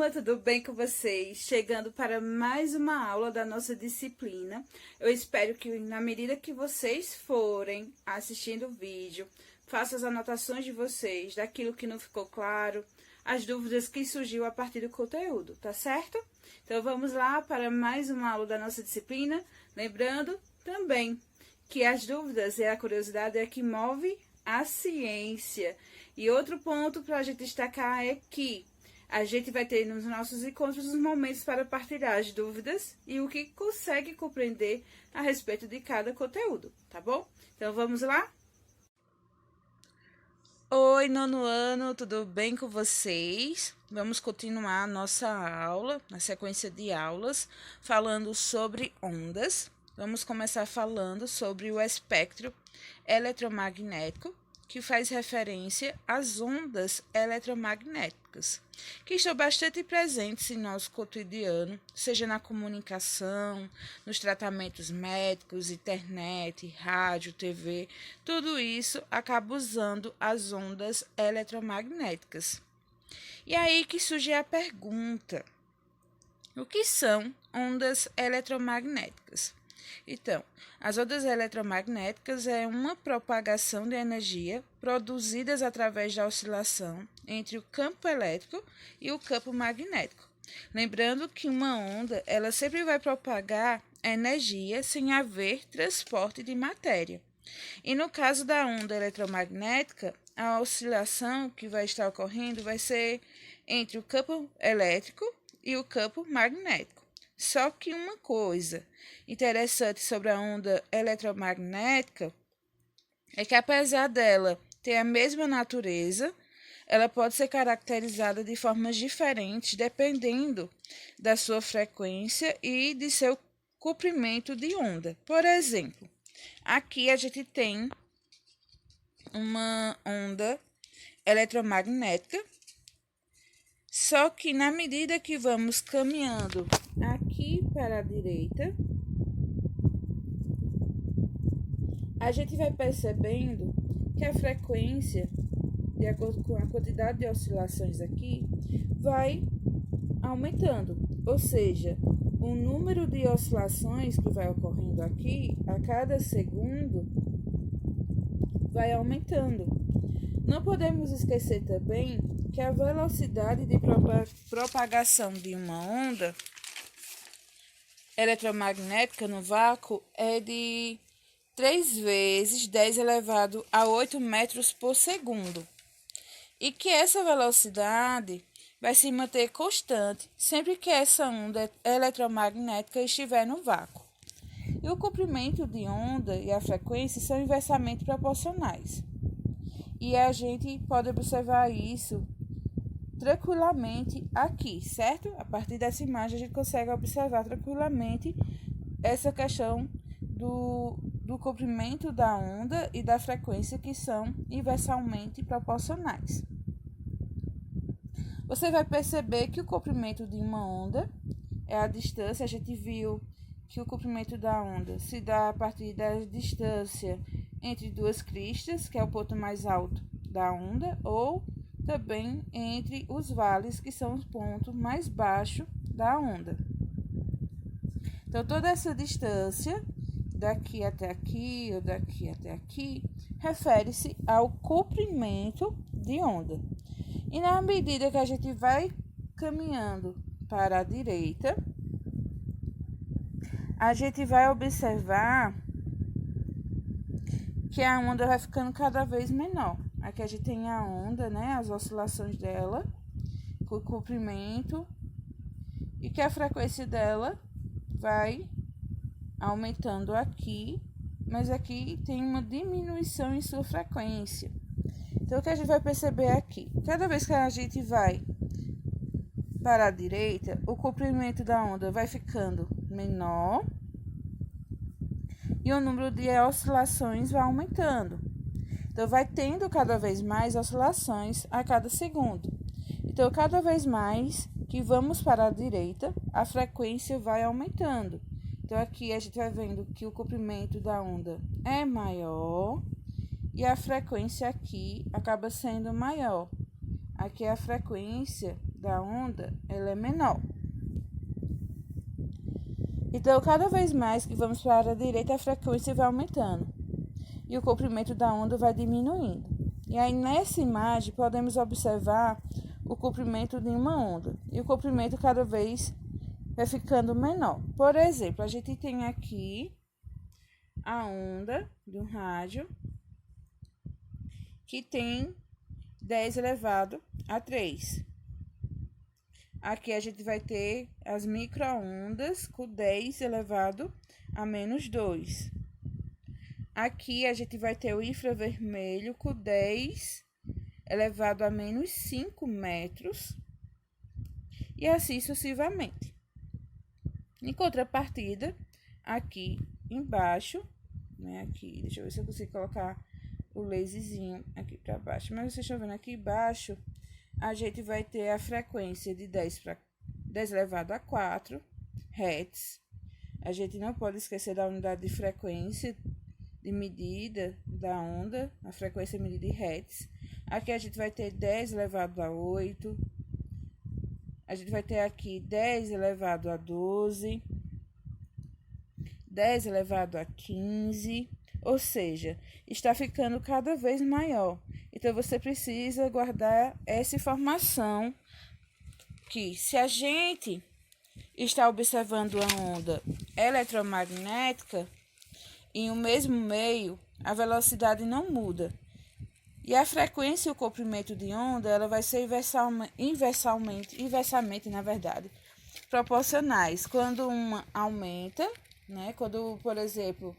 turma, tudo bem com vocês? Chegando para mais uma aula da nossa disciplina. Eu espero que na medida que vocês forem assistindo o vídeo, façam as anotações de vocês, daquilo que não ficou claro, as dúvidas que surgiu a partir do conteúdo, tá certo? Então vamos lá para mais uma aula da nossa disciplina. Lembrando também que as dúvidas e a curiosidade é que move a ciência. E outro ponto para a gente destacar é que a gente vai ter nos nossos encontros os momentos para partilhar as dúvidas e o que consegue compreender a respeito de cada conteúdo, tá bom? Então vamos lá? Oi, nono ano, tudo bem com vocês? Vamos continuar a nossa aula, na sequência de aulas, falando sobre ondas. Vamos começar falando sobre o espectro eletromagnético, que faz referência às ondas eletromagnéticas, que estão bastante presentes em nosso cotidiano, seja na comunicação, nos tratamentos médicos, internet, rádio, TV, tudo isso acaba usando as ondas eletromagnéticas. E aí que surge a pergunta: o que são ondas eletromagnéticas? Então, as ondas eletromagnéticas é uma propagação de energia produzidas através da oscilação entre o campo elétrico e o campo magnético. Lembrando que uma onda, ela sempre vai propagar energia sem haver transporte de matéria. E no caso da onda eletromagnética, a oscilação que vai estar ocorrendo vai ser entre o campo elétrico e o campo magnético. Só que uma coisa interessante sobre a onda eletromagnética é que, apesar dela ter a mesma natureza, ela pode ser caracterizada de formas diferentes dependendo da sua frequência e de seu comprimento de onda. Por exemplo, aqui a gente tem uma onda eletromagnética, só que na medida que vamos caminhando aqui para a direita, a gente vai percebendo que a frequência, de acordo com a quantidade de oscilações aqui, vai aumentando. Ou seja, o número de oscilações que vai ocorrendo aqui, a cada segundo, vai aumentando. Não podemos esquecer também que a velocidade de propagação de uma onda eletromagnética no vácuo é de 3 vezes 10 elevado a 8 metros por segundo. E que essa velocidade vai se manter constante sempre que essa onda eletromagnética estiver no vácuo. E o comprimento de onda e a frequência são inversamente proporcionais. E a gente pode observar isso tranquilamente aqui, certo? A partir dessa imagem a gente consegue observar tranquilamente essa questão do comprimento da onda e da frequência, que são inversamente proporcionais. Você vai perceber que o comprimento de uma onda é a distância. A gente viu que o comprimento da onda se dá a partir da distância entre duas cristas, que é o ponto mais alto da onda, ou também entre os vales, que são os pontos mais baixos da onda. Então, toda essa distância, daqui até aqui ou daqui até aqui, refere-se ao comprimento de onda. E na medida que a gente vai caminhando para a direita, a gente vai observar que a onda vai ficando cada vez menor. Aqui a gente tem a onda, né, as oscilações dela, com o comprimento, e que a frequência dela vai aumentando aqui, mas aqui tem uma diminuição em sua frequência. Então, o que a gente vai perceber aqui? Cada vez que a gente vai para a direita, o comprimento da onda vai ficando menor e o número de oscilações vai aumentando. Então, vai tendo cada vez mais oscilações a cada segundo. Então, cada vez mais que vamos para a direita, a frequência vai aumentando. Então, aqui a gente vai vendo que o comprimento da onda é maior e a frequência aqui acaba sendo maior. Aqui a frequência da onda ela é menor. Então, cada vez mais que vamos para a direita, a frequência vai aumentando e o comprimento da onda vai diminuindo. E aí, nessa imagem, podemos observar o comprimento de uma onda e o comprimento cada vez vai ficando menor. Por exemplo, a gente tem aqui a onda do rádio que tem 10 elevado a 3. Aqui a gente vai ter as micro-ondas com 10 elevado a menos 2. Aqui a gente vai ter o infravermelho com 10 elevado a menos 5 metros. E assim sucessivamente. Em contrapartida, aqui embaixo, né, aqui, deixa eu ver se eu consigo colocar o laserzinho aqui para baixo. Mas vocês estão vendo aqui embaixo, a gente vai ter a frequência de 10 elevado a 4 Hz. A gente não pode esquecer da unidade de frequência de medida da onda, a frequência medida em Hz. Aqui a gente vai ter 10 elevado a 8. A gente vai ter aqui 10 elevado a 12. 10 elevado a 15. Ou seja, está ficando cada vez maior. Então, você precisa guardar essa informação que se a gente está observando a onda eletromagnética em um mesmo meio, a velocidade não muda. E a frequência e o comprimento de onda, ela vai ser inversamente, na verdade, proporcionais. Quando uma aumenta, né? Quando, por exemplo,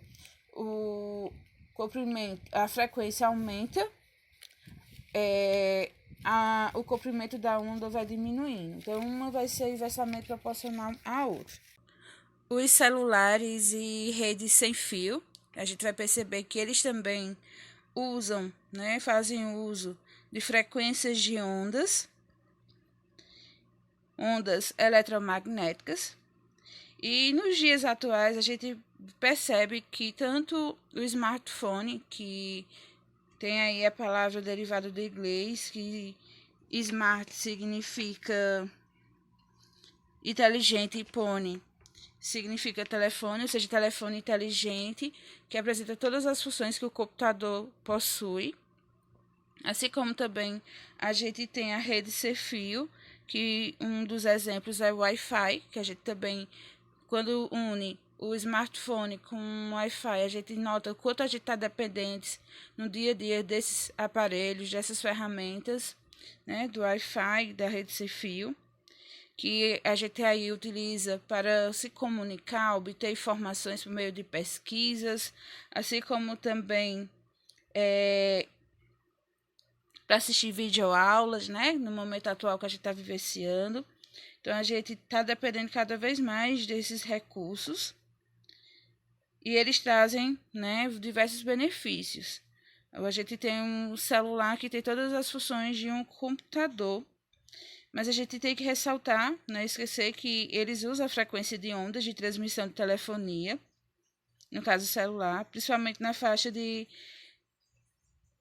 a frequência aumenta, o comprimento da onda vai diminuindo. Então, uma vai ser inversamente proporcional à outra. Os celulares e redes sem fio, a gente vai perceber que eles também usam, né, fazem uso de frequências de ondas eletromagnéticas. E nos dias atuais a gente percebe que tanto o smartphone, que tem aí a palavra derivada do inglês, que smart significa inteligente e phone significa telefone, ou seja, telefone inteligente, que apresenta todas as funções que o computador possui. Assim como também a gente tem a rede sem fio, que um dos exemplos é o Wi-Fi, que a gente também, quando une o smartphone com o Wi-Fi, a gente nota o quanto a gente está dependente no dia a dia desses aparelhos, dessas ferramentas, né, do Wi-Fi, da rede sem fio, que a gente aí utiliza para se comunicar, obter informações por meio de pesquisas, assim como também para assistir videoaulas, né, no momento atual que a gente está vivenciando. Então, a gente está dependendo cada vez mais desses recursos e eles trazem, né, diversos benefícios. A gente tem um celular que tem todas as funções de um computador, mas a gente tem que ressaltar, não esquecer que eles usam a frequência de ondas de transmissão de telefonia, no caso celular, principalmente na faixa de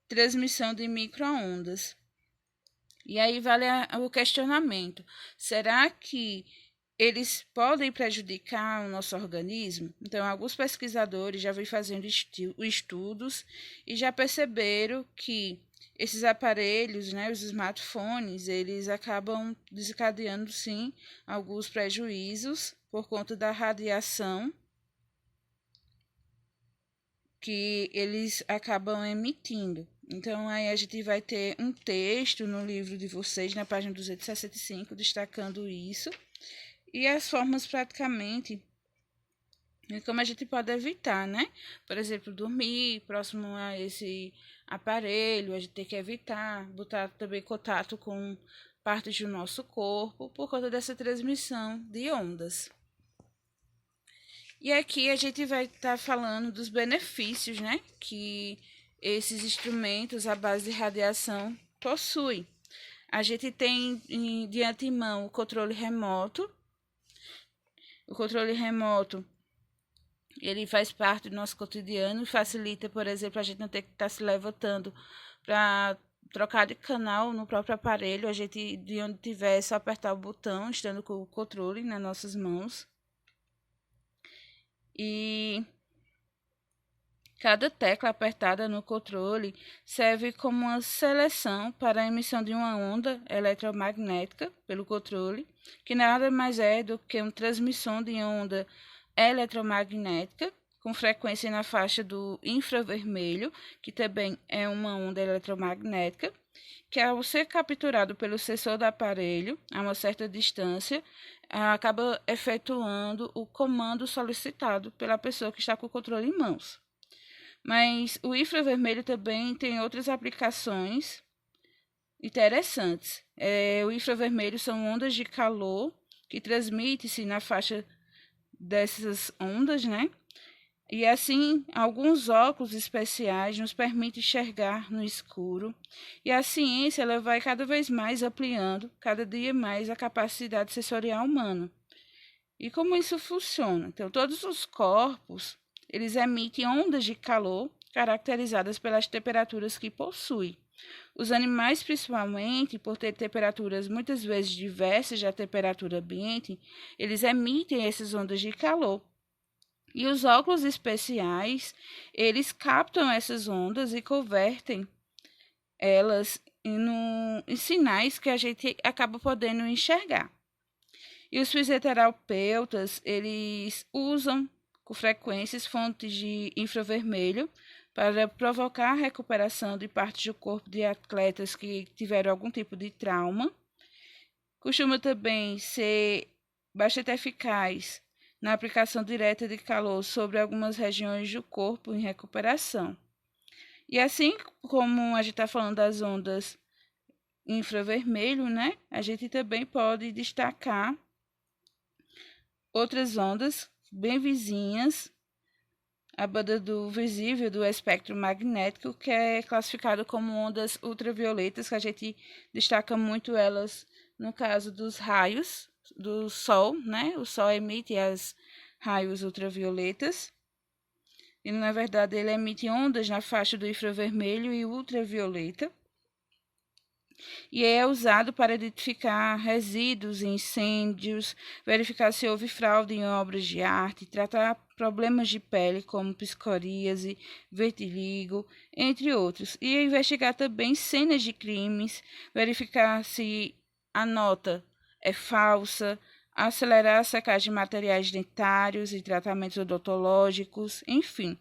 transmissão de micro-ondas. E aí vale o questionamento: será que eles podem prejudicar o nosso organismo? Então, alguns pesquisadores já vêm fazendo estudos e já perceberam que esses aparelhos, né, os smartphones, eles acabam desencadeando, sim, alguns prejuízos por conta da radiação que eles acabam emitindo. Então, aí a gente vai ter um texto no livro de vocês, na página 265, destacando isso. E as formas praticamente, como a gente pode evitar, né? Por exemplo, dormir próximo a esse aparelho, a gente tem que evitar, botar também contato com partes do nosso corpo, por conta dessa transmissão de ondas. E aqui a gente vai estar falando dos benefícios, né, que esses instrumentos à base de radiação possuem. A gente tem de antemão o controle remoto. O controle remoto, ele faz parte do nosso cotidiano e facilita, por exemplo, a gente não ter que estar se levantando para trocar de canal no próprio aparelho. A gente, de onde tiver, é só apertar o botão, estando com o controle nas nossas mãos. E cada tecla apertada no controle serve como uma seleção para a emissão de uma onda eletromagnética pelo controle, que nada mais é do que uma transmissão de onda eletromagnética com frequência na faixa do infravermelho, que também é uma onda eletromagnética, que ao ser capturado pelo sensor do aparelho a uma certa distância, acaba efetuando o comando solicitado pela pessoa que está com o controle em mãos. Mas o infravermelho também tem outras aplicações interessantes. O infravermelho são ondas de calor que transmitem-se na faixa dessas ondas, né? E assim, alguns óculos especiais nos permitem enxergar no escuro. E a ciência ela vai cada vez mais ampliando, cada dia mais, a capacidade sensorial humana. E como isso funciona? Então, todos os corpos, eles emitem ondas de calor caracterizadas pelas temperaturas que possuem. Os animais, principalmente, por ter temperaturas muitas vezes diversas da temperatura ambiente, eles emitem essas ondas de calor. E os óculos especiais, eles captam essas ondas e convertem elas em sinais que a gente acaba podendo enxergar. E os fisioterapeutas, eles usam com frequências fontes de infravermelho para provocar a recuperação de partes do corpo de atletas que tiveram algum tipo de trauma. Costuma também ser bastante eficaz na aplicação direta de calor sobre algumas regiões do corpo em recuperação. E assim como a gente está falando das ondas infravermelho, né? A gente também pode destacar outras ondas bem vizinhas, a banda do visível do espectro magnético, que é classificado como ondas ultravioletas, que a gente destaca muito elas no caso dos raios do Sol, né? O Sol emite as raios ultravioletas e, na verdade, ele emite ondas na faixa do infravermelho e ultravioleta. E é usado para identificar resíduos em incêndios, verificar se houve fraude em obras de arte, tratar problemas de pele como psoríase, vitiligo, entre outros. E investigar também cenas de crimes, verificar se a nota é falsa, acelerar a secagem de materiais dentários e tratamentos odontológicos, enfim.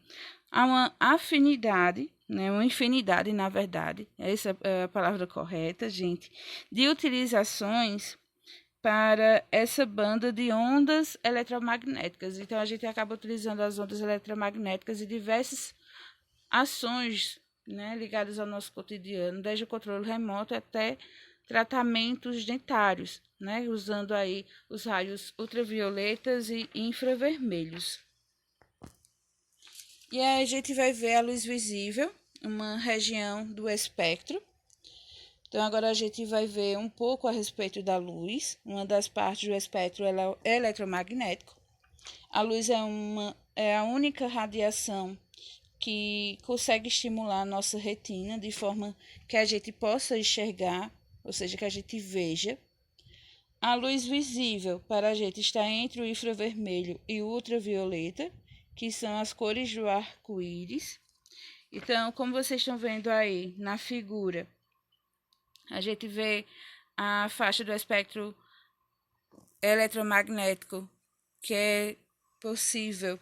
Há uma afinidade, né, uma infinidade, na verdade, essa é a palavra correta, gente, de utilizações para essa banda de ondas eletromagnéticas. Então, a gente acaba utilizando as ondas eletromagnéticas em diversas ações, né, ligadas ao nosso cotidiano, desde o controle remoto até tratamentos dentários, né, usando aí os raios ultravioletas e infravermelhos. E aí a gente vai ver a luz visível, uma região do espectro. Então, agora a gente vai ver um pouco a respeito da luz. Uma das partes do espectro é eletromagnético. A luz é a única radiação que consegue estimular a nossa retina de forma que a gente possa enxergar, ou seja, que a gente veja. A luz visível para a gente está entre o infravermelho e o ultravioleta, que são as cores do arco-íris. Então, como vocês estão vendo aí na figura, a gente vê a faixa do espectro eletromagnético que é possível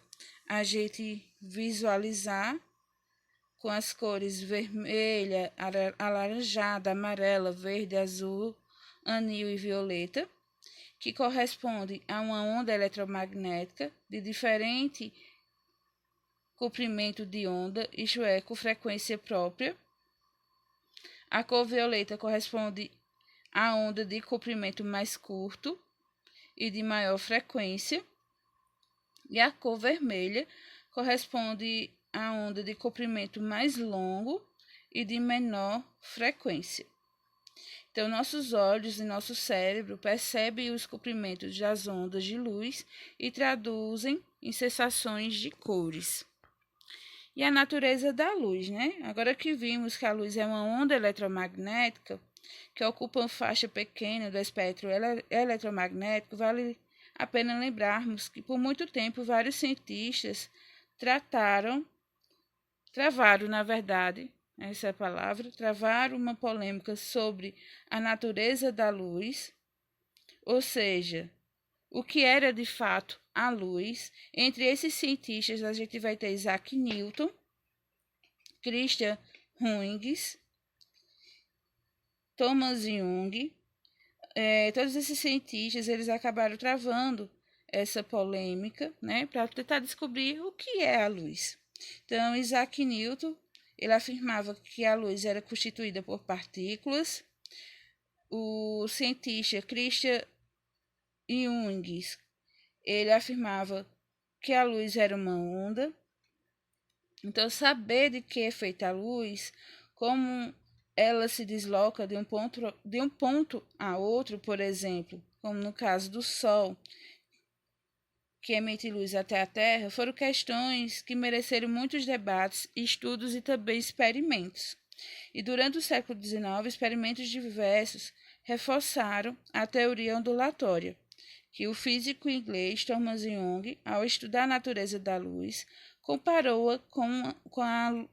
a gente visualizar com as cores vermelha, alaranjada, amarela, verde, azul, anil e violeta, que corresponde a uma onda eletromagnética de diferente comprimento de onda, isto é, com frequência própria. A cor violeta corresponde à onda de comprimento mais curto e de maior frequência, e a cor vermelha corresponde à onda de comprimento mais longo e de menor frequência. Então, nossos olhos e nosso cérebro percebem os comprimentos das ondas de luz e traduzem em sensações de cores. E a natureza da luz, né? Agora que vimos que a luz é uma onda eletromagnética que ocupa uma faixa pequena do espectro eletromagnético, vale a pena lembrarmos que por muito tempo vários cientistas travaram, na verdade, essa é a palavra, travaram uma polêmica sobre a natureza da luz, ou seja, o que era de fato a luz. Entre esses cientistas, a gente vai ter Isaac Newton, Christian Huygens, Thomas Young. Todos esses cientistas eles acabaram travando essa polêmica, né, para tentar descobrir o que é a luz. Então, Isaac Newton ele afirmava que a luz era constituída por partículas. O cientista Christian Huygens ele afirmava que a luz era uma onda. Então, saber de que é feita a luz, como ela se desloca de um ponto a outro, por exemplo, como no caso do Sol, que emite luz até a Terra, foram questões que mereceram muitos debates, estudos e também experimentos. E durante o século XIX, experimentos diversos reforçaram a teoria ondulatória, que o físico inglês Thomas Young, ao estudar a natureza da luz, comparou-a com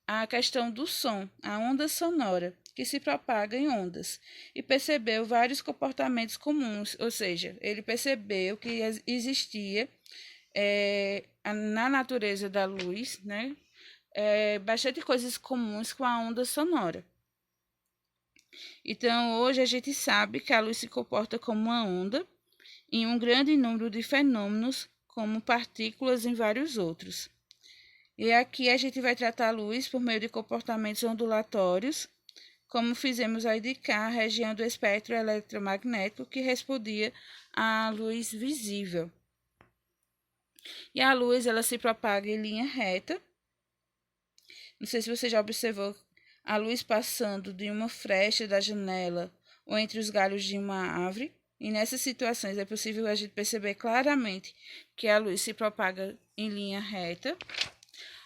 a questão do som, a onda sonora, que se propaga em ondas, e percebeu vários comportamentos comuns, ou seja, ele percebeu que existia na natureza da luz, né, bastante coisas comuns com a onda sonora. Então, hoje a gente sabe que a luz se comporta como uma onda em um grande número de fenômenos, como partículas e vários outros. E aqui a gente vai tratar a luz por meio de comportamentos ondulatórios, como fizemos ao indicar a região do espectro eletromagnético que respondia à luz visível. E a luz ela se propaga em linha reta. Não sei se você já observou a luz passando de uma fresta da janela ou entre os galhos de uma árvore. E nessas situações é possível a gente perceber claramente que a luz se propaga em linha reta.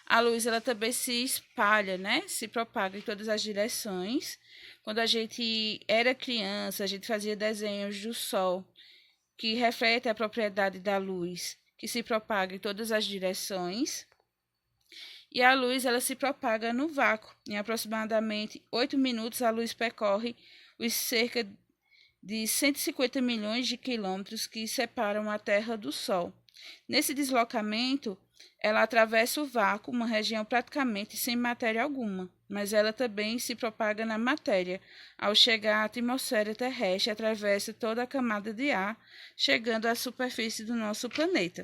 A luz ela também se espalha, né? Se propaga em todas as direções. Quando a gente era criança, a gente fazia desenhos do sol que refletem a propriedade da luz, que se propaga em todas as direções. E a luz ela se propaga no vácuo. Em aproximadamente 8 minutos, a luz percorre os cerca de 150 milhões de quilômetros que separam a Terra do Sol. Nesse deslocamento, ela atravessa o vácuo, uma região praticamente sem matéria alguma, mas ela também se propaga na matéria. Ao chegar à atmosfera terrestre, atravessa toda a camada de ar, chegando à superfície do nosso planeta.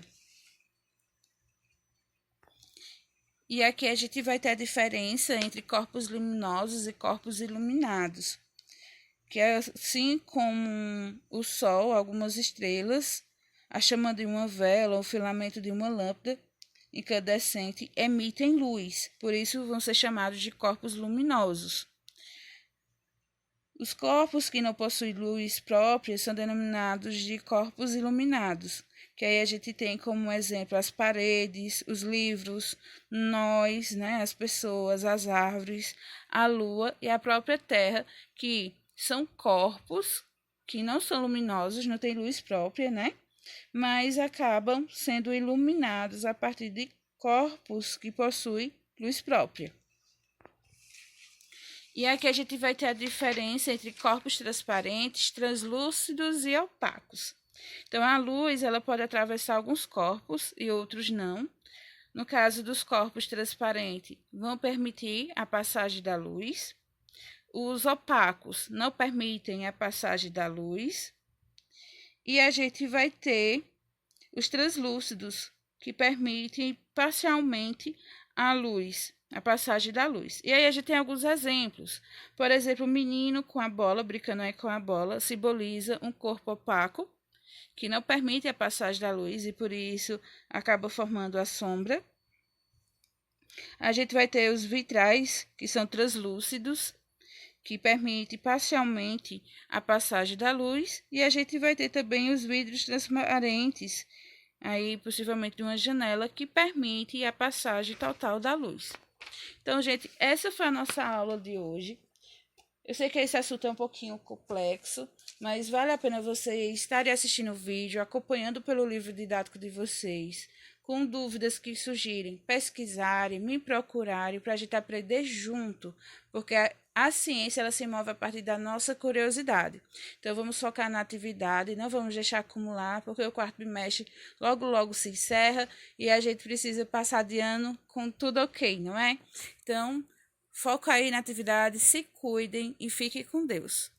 E aqui a gente vai ter a diferença entre corpos luminosos e corpos iluminados, que assim como o Sol, algumas estrelas, a chama de uma vela ou o filamento de uma lâmpada incandescente emitem luz, por isso vão ser chamados de corpos luminosos. Os corpos que não possuem luz própria são denominados de corpos iluminados, que aí a gente tem como exemplo as paredes, os livros, nós, né, as pessoas, as árvores, a lua e a própria terra, que são corpos que não são luminosos, não têm luz própria, né? Mas acabam sendo iluminados a partir de corpos que possuem luz própria. E aqui a gente vai ter a diferença entre corpos transparentes, translúcidos e opacos. Então, a luz ela pode atravessar alguns corpos e outros não. No caso dos corpos transparentes, vão permitir a passagem da luz. Os opacos não permitem a passagem da luz. E a gente vai ter os translúcidos, que permitem parcialmente a luz, a passagem da luz. E aí a gente tem alguns exemplos. Por exemplo, o menino com a bola, brincando aí com a bola, simboliza um corpo opaco, que não permite a passagem da luz e por isso acaba formando a sombra. A gente vai ter os vitrais, que são translúcidos, que permite parcialmente a passagem da luz, e a gente vai ter também os vidros transparentes, aí possivelmente de uma janela que permite a passagem total da luz. Então, gente, essa foi a nossa aula de hoje. Eu sei que esse assunto é um pouquinho complexo, mas vale a pena vocês estarem assistindo o vídeo, acompanhando pelo livro didático de vocês, com dúvidas que surgirem, pesquisarem, me procurarem para a gente aprender junto, porque a ciência ela se move a partir da nossa curiosidade. Então vamos focar na atividade, não vamos deixar acumular, porque o quarto bimestre logo se encerra e a gente precisa passar de ano com tudo ok, não é? Então, foca aí na atividade, se cuidem e fiquem com Deus.